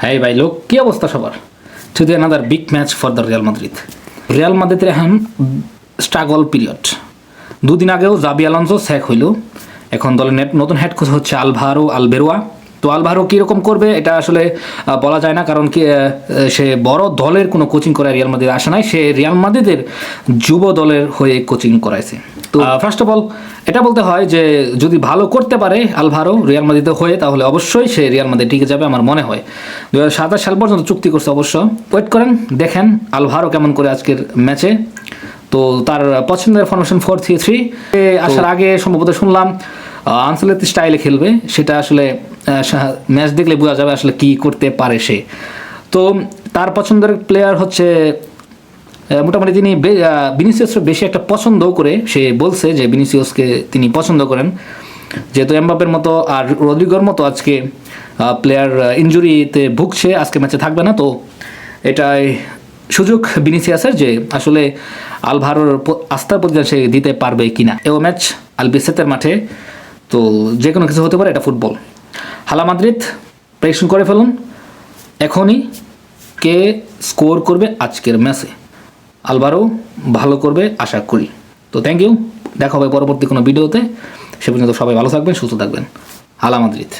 হ্যাঁ ভাই লোক কি অবস্থা সবার? Today another big match for the Real Madrid. Real মাদ্রিদের এখন স্ট্রাগল পিরিয়ড। দুদিন আগেও জাবি আলোনসো স্যাক হইল, এখন দলের নতুন হেড কোচ হচ্ছে আলভারো আলবেরোয়া। তো আলভারো কীরকম করবে এটা আসলে বলা যায় না, কারণ কি সে বড় দলের কোনো কোচিং করায় রিয়াল মাদ্রিদ আসে নাই, সে রিয়াল মাদ্রিদের যুব দলের হয়ে কোচিং করাইছে। তো ফার্স্ট অফ অল এটা বলতে হয় যে যদি ভালো করতে পারে আলভারো রিয়াল মাদ্রিদে হয়ে, তাহলে অবশ্যই সে রিয়াল মাদ্রিদ টিকে যাবে আমার মনে হয়। 2027 সাল পর্যন্ত চুক্তি করছে, অবশ্য ওয়েট করেন দেখেন আলভারো কেমন করে আজকের ম্যাচে। তো তার পছন্দের ফরমেশন 4-3-3 আসার আগে সম্ভবত শুনলাম আনসেলতি স্টাইলে খেলবে, সেটা আসলে ম্যাচ দেখলে বোঝা যাবে আসলে কি করতে পারে সে। তো তার পছন্দের প্লেয়ার হচ্ছে মোটামুটি তিনি ভিনিসিয়াসকে বেশি একটা পছন্দও করে, সে বলছে যে ভিনিসিয়াসকে তিনি পছন্দ করেন, যেহেতু এমবাপের মতো আর রদ্রিগোর মতো আজকে প্লেয়ার ইনজুরিতে ভুগছে, আজকে ম্যাচে থাকবে না। তো এটাই সুযোগ ভিনিসিয়াসের যে আসলে আলভারোর আস্থার প্রতিদান সে দিতে পারবে কিনা। এও ম্যাচ আলবিসেতের মাঠে, তো যে কোনো কিছু হতে পারে, এটা ফুটবল। হালা মাদ্রিদ প্রেডিকশন করে ফেলুন এখনই, কে স্কোর করবে আজকের ম্যাচে। আলভারো ভালো করবে আশা করি। তো থ্যাংক ইউ, দেখা হবে পরবর্তী কোনো ভিডিওতে। সে পর্যন্ত সবাই ভালো থাকবেন, সুস্থ থাকবেন। হালা মাদ্রিদ।